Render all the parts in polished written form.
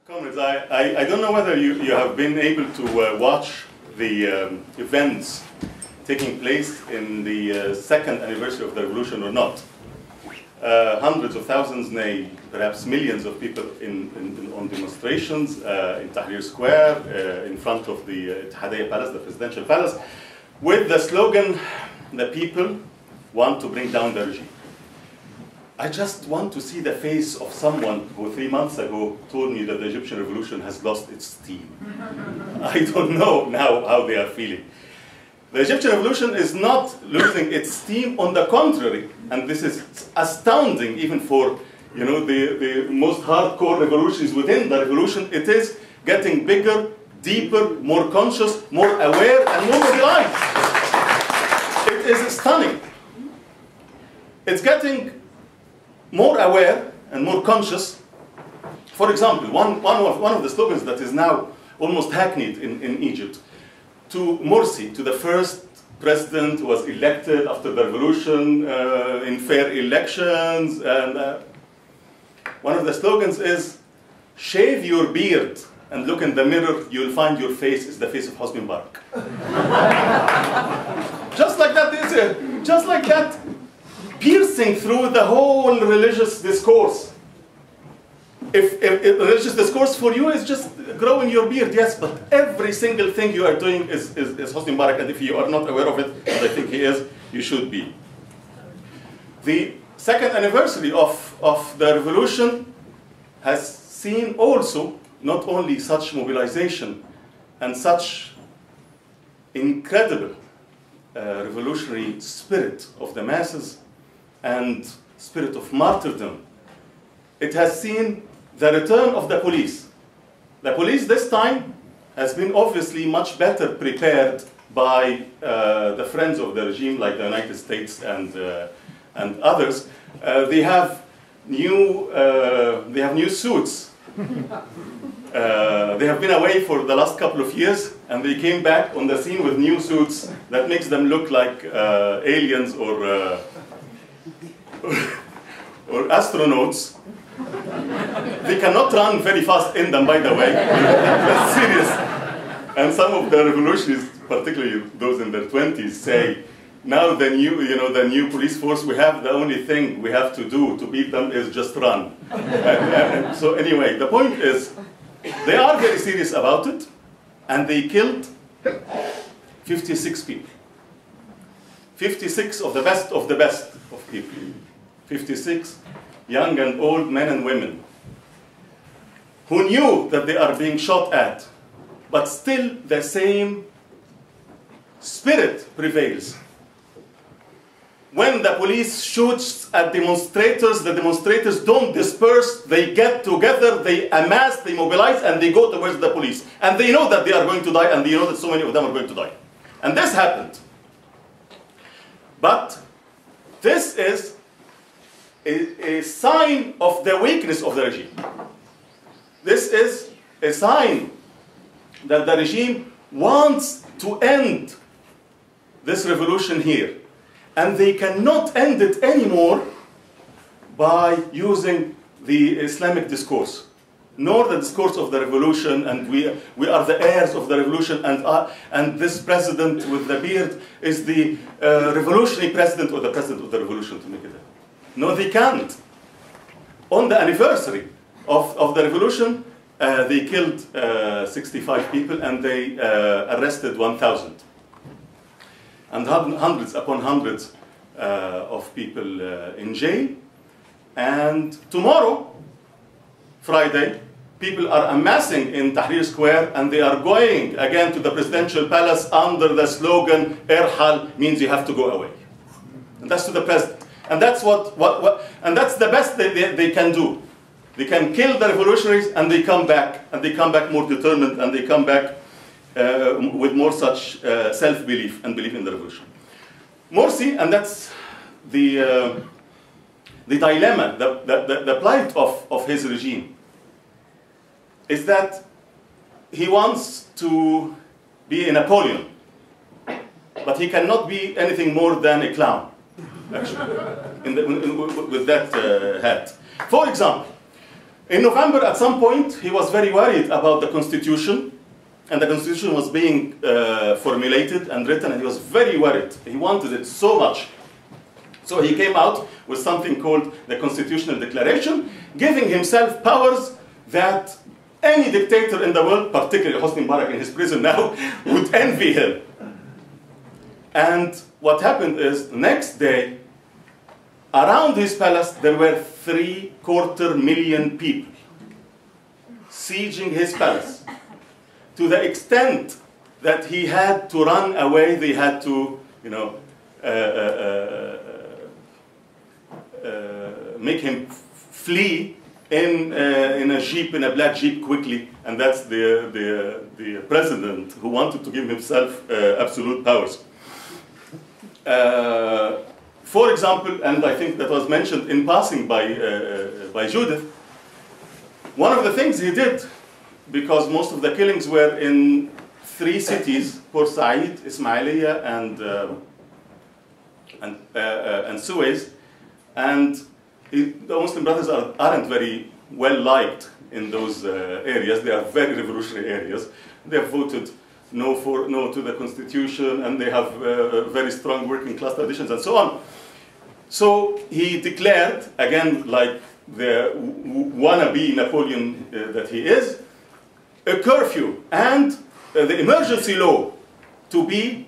Comrades, I don't know whether you have been able to watch the events taking place in the second anniversary of the revolution or not. Hundreds of thousands, nay, perhaps millions of people on demonstrations in Tahrir Square, in front of the Ittihadiyya Palace, the presidential palace, with the slogan, "The people want to bring down the regime." I just want to see the face of someone who 3 months ago told me that the Egyptian revolution has lost its steam. I don't know now how they are feeling. The Egyptian revolution is not losing its steam, on the contrary, and this is astounding even for the most hardcore revolutions within the revolution. It is getting bigger, deeper, more conscious, more aware, and more mobilized. It is stunning. It's getting more aware and more conscious. For example, one of the slogans that is now almost hackneyed in Egypt, to Morsi, to the first president who was elected after the revolution in fair elections, and one of the slogans is, "Shave your beard and look in the mirror, you'll find your face is the face of Hosni Mubarak." Just like that, just like that, piercing through the whole religious discourse. If religious discourse for you is just growing your beard, yes, but every single thing you are doing is Hosni Mubarak, and if you are not aware of it, and I think he is, you should be. The second anniversary of the revolution has seen also not only such mobilization and such incredible revolutionary spirit of the masses and spirit of martyrdom. It has seen the return of the police. The police this time has been obviously much better prepared by the friends of the regime, like the United States and others. They have new suits. They have been away for the last couple of years, and they came back on the scene with new suits that makes them look like aliens or astronauts. They cannot run very fast in them, by the way. That's serious. And some of the revolutionists, particularly those in their 20s, say, now the new police force, we have the only thing we have to do to beat them is just run. So anyway, the point is, they are very serious about it, and they killed 56 people. 56 of the best of people. 56 young and old men and women who knew that they are being shot at, but still the same spirit prevails. When the police shoots at demonstrators, the demonstrators don't disperse, they get together, they amass, they mobilize, and they go towards the police. And they know that they are going to die, and they know that so many of them are going to die. And this happened. But this is a sign of the weakness of the regime. This is a sign that the regime wants to end this revolution here. And they cannot end it anymore by using the Islamic discourse, nor the discourse of the revolution, and we are the heirs of the revolution, and this president with the beard is the revolutionary president, or the president of the revolution, to make it. No, they can't. On the anniversary of the revolution, they killed 65 people, and they arrested 1,000. And hundreds upon hundreds of people in jail. And tomorrow, Friday, people are amassing in Tahrir Square, and they are going again to the presidential palace under the slogan, "Irhal," means you have to go away. And that's to the president. And that's and that's the best they can do. They can kill the revolutionaries, and they come back, more determined, and they come back with more such self-belief and belief in the revolution. Morsi, and that's the dilemma, the plight of his regime, is that he wants to be a Napoleon, but he cannot be anything more than a clown, actually, with that hat. For example, In November, at some point, he was very worried about the constitution, and the constitution was being formulated and written, and he was very worried. He wanted it so much. So he came out with something called the Constitutional Declaration, giving himself powers that any dictator in the world, particularly Hosni Mubarak in his prison now, would envy him. And what happened is, the next day, around his palace, there were 750,000 people sieging his palace, to the extent that he had to run away. They had to, you know, make him flee in a jeep, in a black jeep, quickly. And that's the president who wanted to give himself absolute powers. For example, and I think that was mentioned in passing by Judith, one of the things he did, because most of the killings were in 3 cities, Port Said, Ismailia, and Suez, and the Muslim Brothers aren't very well liked in those areas. They are very revolutionary areas. They have voted no to the constitution, and they have very strong working class traditions and so on. So he declared, again, like the wannabe Napoleon that he is, a curfew and the emergency law to be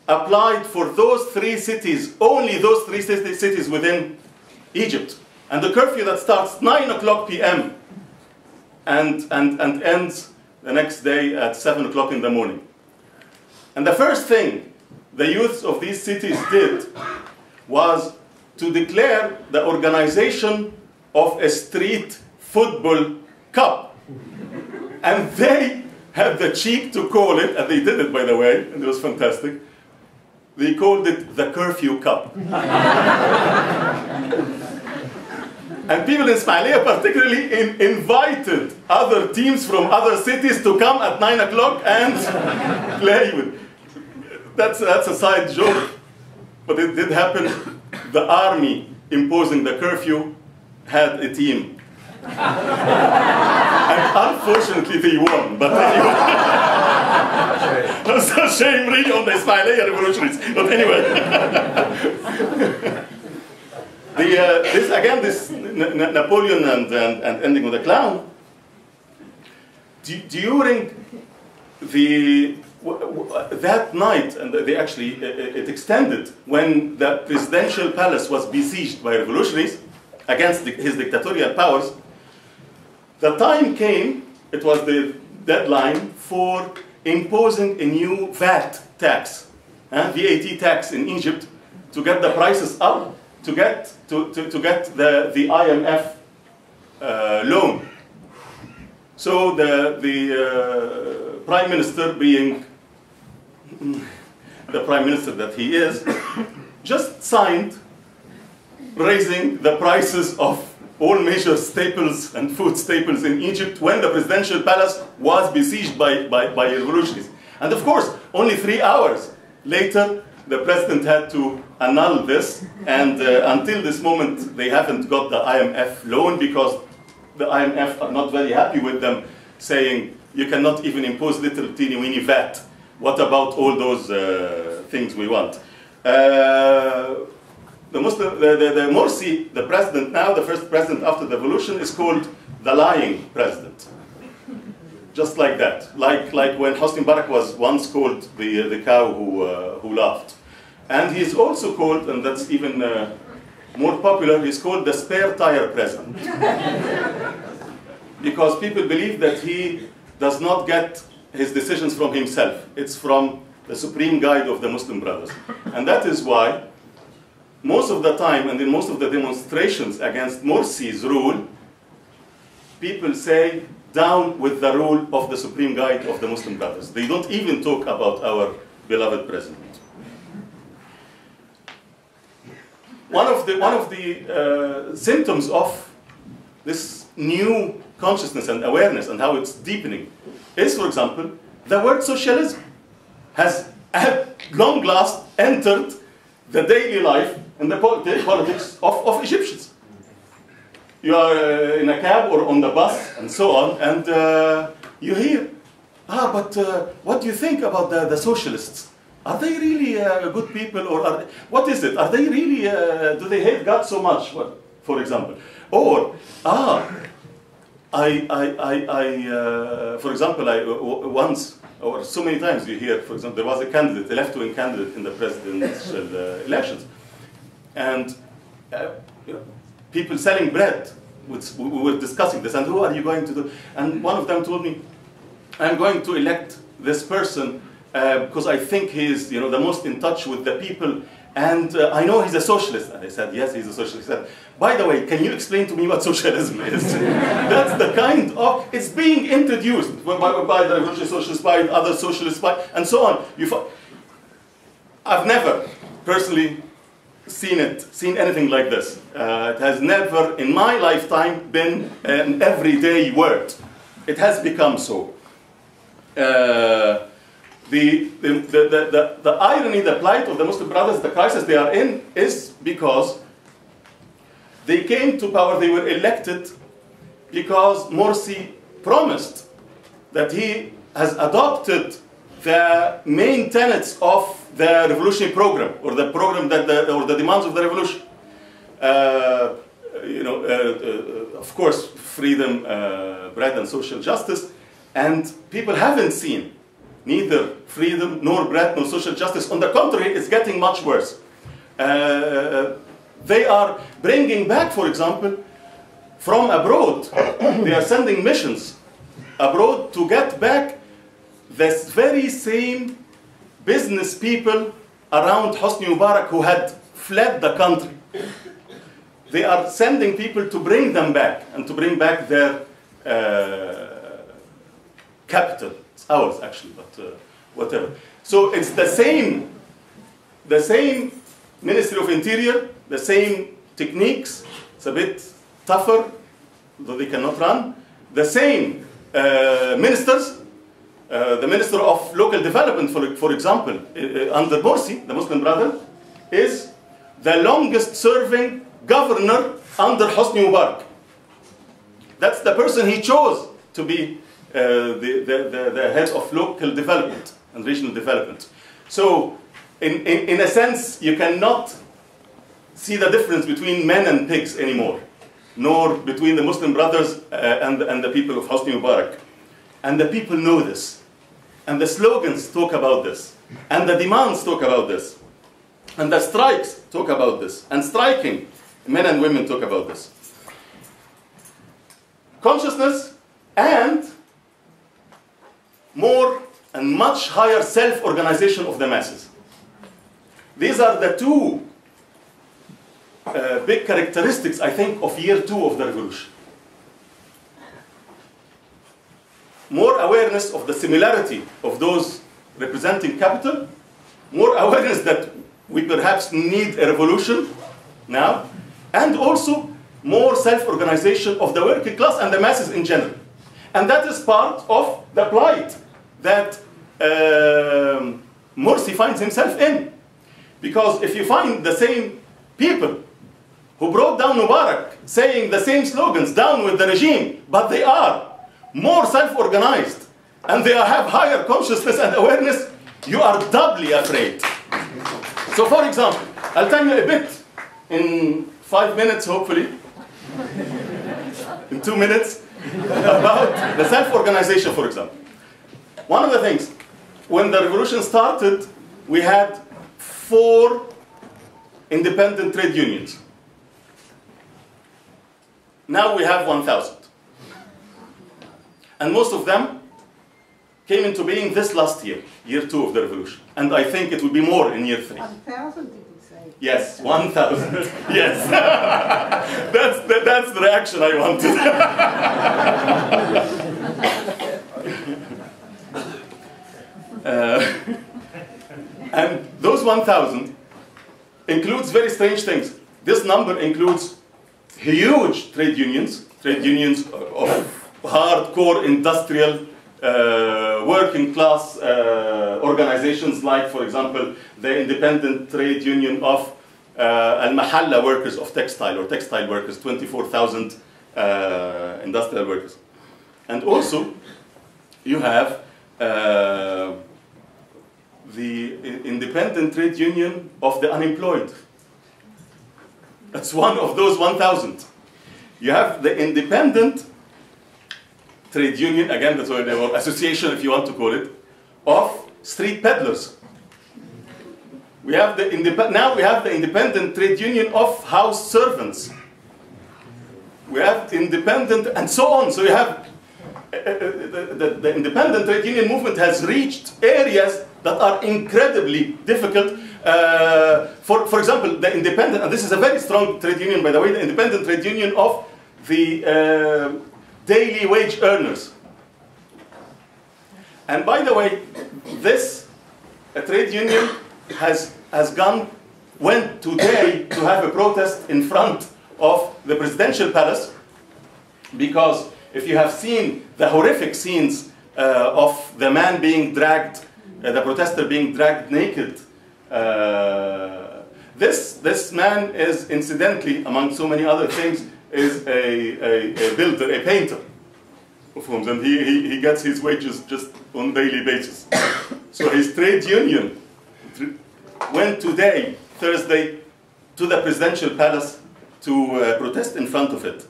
applied for those 3 cities, only those 3 cities within Egypt. And the curfew that starts 9 p.m. and ends the next day at 7 in the morning. And the first thing the youths of these cities did was to declare the organization of a street football cup. And they had the cheek to call it, and they did it, by the way, and it was fantastic. They called it the Curfew Cup. And people in Ismailia particularly invited other teams from other cities to come at 9 and play with. That's a side joke, but it did happen. The army imposing the curfew had a team. And unfortunately they won, but anyway. That's a shame really on the Ismailia revolutionaries, but anyway. This Napoleon and ending with a clown, during that night, and they actually, it extended, when the presidential palace was besieged by revolutionaries against his dictatorial powers, the time came, it was the deadline for imposing a new VAT tax, VAT tax in Egypt, to get the prices up, to get the IMF loan. So the Prime Minister, being the Prime Minister that he is, just signed raising the prices of all major staples and food staples in Egypt when the presidential palace was besieged by revolutionaries. And of course, only 3 hours later, the president had to annul this, and until this moment, they haven't got the IMF loan because the IMF are not very happy with them, saying, you cannot even impose little teeny weeny VAT. What about all those things we want? The Morsi, the president now, the first president after the revolution, is called the lying president. Just like that. Like when Hosni Mubarak was once called the cow who laughed. And he's also called, and that's even more popular, he's called the spare tire president. Because people believe that he does not get his decisions from himself. It's from the supreme guide of the Muslim Brothers. And that is why most of the time, and in most of the demonstrations against Morsi's rule, people say, down with the rule of the supreme guide of the Muslim Brothers. They don't even talk about our beloved president. One of the symptoms of this new consciousness and awareness and how it's deepening is, for example, the word socialism has at long last entered the daily life and the politics of Egyptians. you are in a cab or on the bus and so on, and you hear, but what do you think about the socialists? Are they really good people, or what is it? Are they really, do they hate God so much, for example? Or, for example, once, or so many times you hear, for example, there was a candidate, a left-wing candidate in the presidential elections, and people selling bread, we were discussing this, and who are you going to do? And one of them told me, I'm going to elect this person because I think he's the most in touch with the people, and I know he's a socialist. And I said, yes, he's a socialist. He said, by the way, can you explain to me what socialism is? That's the kind of, it's being introduced by the revolutionary socialists, by other socialists, and so on. I've never personally seen anything like this. It has never, in my lifetime, been an everyday word. It has become so. The irony, the plight of the Muslim Brothers, the crisis they are in, is because they came to power, they were elected because Morsi promised that he has adopted the main tenets of the revolutionary program, or the program or the demands of the revolution. Of course, freedom, bread, and social justice. And people haven't seen neither freedom, nor bread, nor social justice. On the contrary, it's getting much worse. They are bringing back, for example, from abroad, they are sending missions abroad to get back this very same business people around Hosni Mubarak who had fled the country. They are sending people to bring them back, and to bring back their capital. It's ours, actually, but whatever. So it's the same Ministry of Interior, the same techniques. It's a bit tougher, though they cannot run. The same ministers. The Minister of Local Development, for example, under Morsi, the Muslim brother, is the longest serving governor under Hosni Mubarak. That's the person he chose to be the head of local development and regional development. So, in a sense, you cannot see the difference between men and pigs anymore, nor between the Muslim brothers and the people of Hosni Mubarak. And the people know this. And the slogans talk about this. And the demands talk about this. And the strikes talk about this. And striking men and women talk about this. Consciousness and more and much higher self-organization of the masses. These are the two big characteristics, I think, of year 2 of the revolution. More awareness of the similarity of those representing capital, more awareness that we perhaps need a revolution now, and also more self-organization of the working class and the masses in general. And that is part of the plight that Morsi finds himself in. Because if you find the same people who brought down Mubarak saying the same slogans, down with the regime, but they are more self-organized, and they have higher consciousness and awareness, you are doubly afraid. So for example, I'll tell you a bit in 5 minutes, hopefully, in 2 minutes, about the self-organization, for example. One of the things, when the revolution started, we had 4 independent trade unions. Now we have 1,000. And most of them came into being this last year, year 2 of the revolution. And I think it will be more in year 3. 1,000, did you say? Yes, 1,000. Yes. That's the reaction I wanted. And those 1,000 includes very strange things. This number includes huge trade unions of hardcore industrial working class organizations, like, for example, the independent trade union of Al-Mahalla workers of textile, or textile workers, 24,000 industrial workers. And also, you have the independent trade union of the unemployed. That's one of those 1,000. You have the independent trade union, again, that's what they were, association, if you want to call it, of street peddlers. We have now we have the independent trade union of house servants. We have independent, and so on. So you have the independent trade union movement has reached areas that are incredibly difficult. For example, the independent, and this is a very strong trade union, by the way, the independent trade union of the daily wage earners. And by the way, this trade union went today to have a protest in front of the presidential palace, because if you have seen the horrific scenes of the man being dragged, the protester being dragged naked, this man is, incidentally, among so many other things, is a builder, a painter of homes, and he gets his wages just on a daily basis. So his trade union went today, Thursday, to the presidential palace to protest in front of it.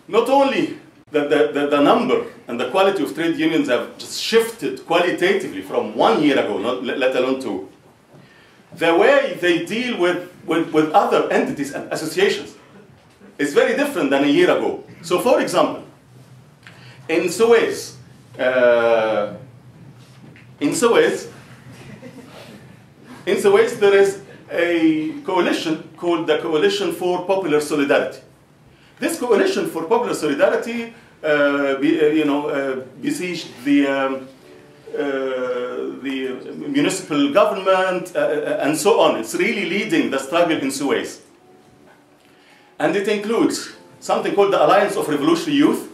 Not only the number and the quality of trade unions have just shifted qualitatively from 1 year ago, let alone 2. The way they deal with other entities and associations is very different than a year ago. So for example, in Suez there is a coalition called the Coalition for Popular Solidarity. This Coalition for Popular Solidarity besieged the municipal government and so on. It's really leading the struggle in Suez. And it includes something called the Alliance of Revolutionary Youth.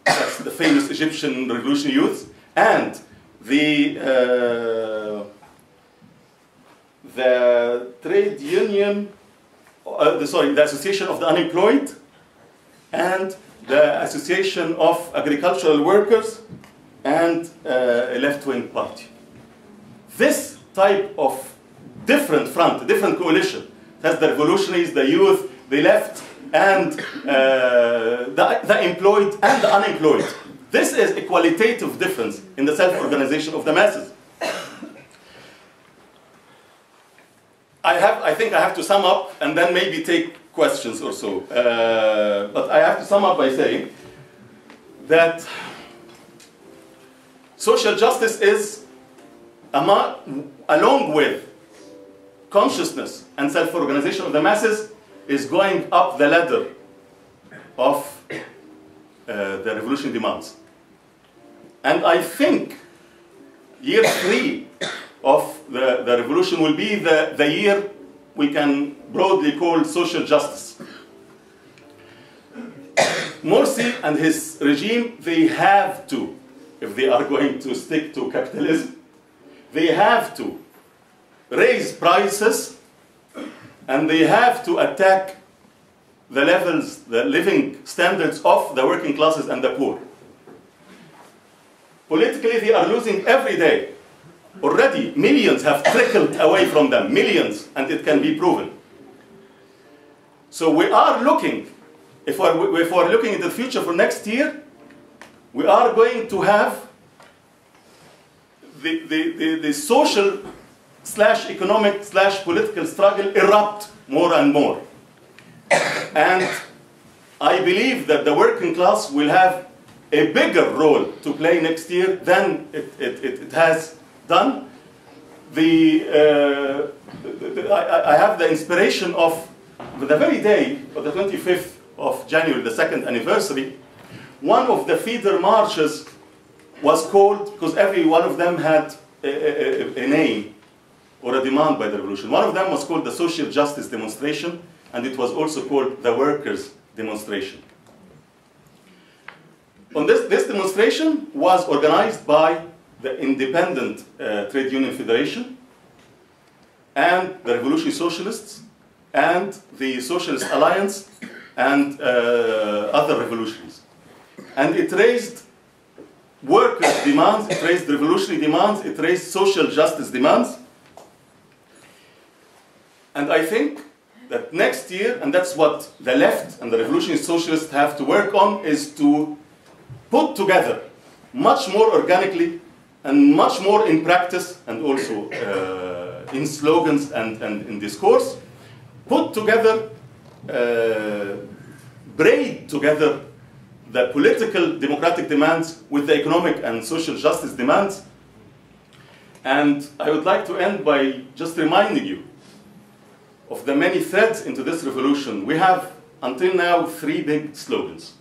That's the famous Egyptian revolutionary youth, and the trade union, the Association of the Unemployed, and the Association of Agricultural Workers, and a left-wing party. This type of different front, different coalition, has the revolutionaries, the youth, the left, and the employed and the unemployed. This is a qualitative difference in the self-organization of the masses. I think I have to sum up and then maybe take questions or so. But I have to sum up by saying that social justice is, along with consciousness and self-organization of the masses, is going up the ladder of the revolution demands. And I think year 3 of the revolution will be the year we can broadly call social justice. Morsi and his regime, they have to, if they are going to stick to capitalism, they have to raise prices, and they have to attack the levels, the living standards of the working classes and the poor. Politically, they are losing every day. Already, millions have trickled away from them, millions, and it can be proven. So we are looking, if we're looking into the future for next year, we are going to have the social / economic / political struggle erupt more and more. And I believe that the working class will have a bigger role to play next year than it has done. I have the inspiration of the very day of the 25th of January, the 2nd anniversary. One of the feeder marches was called, because every one of them had a name or a demand by the revolution. One of them was called the Social Justice Demonstration, and it was also called the Workers' Demonstration. On this demonstration was organized by the Independent Trade Union Federation and the Revolutionary Socialists and the Socialist Alliance and other revolutionaries. And it raised workers' demands, it raised revolutionary demands, it raised social justice demands. And I think that next year, and that's what the left and the revolutionary socialists have to work on, is to put together much more organically and much more in practice and also in slogans and in discourse, put together, braid together the political democratic demands with the economic and social justice demands. And I would like to end by just reminding you of the many threads into this revolution. We have, until now, 3 big slogans.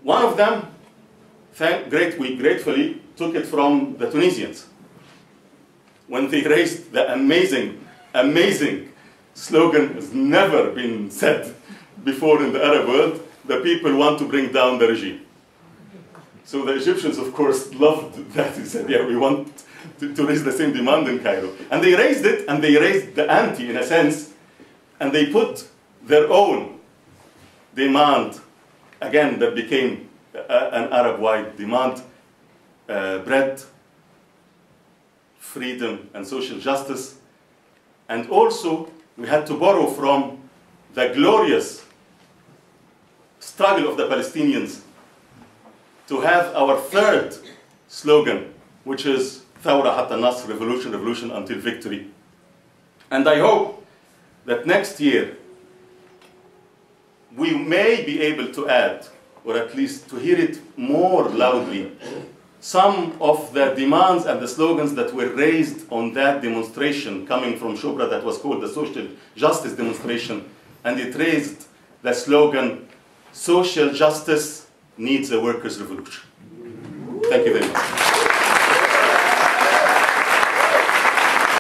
One of them, we gratefully took it from the Tunisians, when they raised the amazing, amazing slogan has never been said before in the Arab world: the people want to bring down the regime. So the Egyptians, of course, loved that. They said, yeah, we want to raise the same demand in Cairo. And they raised it, and they raised the ante, in a sense, and they put their own demand, again, that became an Arab-wide demand: bread, freedom, and social justice. And also, we had to borrow from the glorious struggle of the Palestinians to have our 3rd slogan, which is Thawra Hatta Nasr, revolution, revolution until victory. And I hope that next year we may be able to add, or at least to hear it more loudly, some of the demands and the slogans that were raised on that demonstration coming from Shobra that was called the social justice demonstration. And it raised the slogan, social justice needs a workers' revolution. Thank you very much.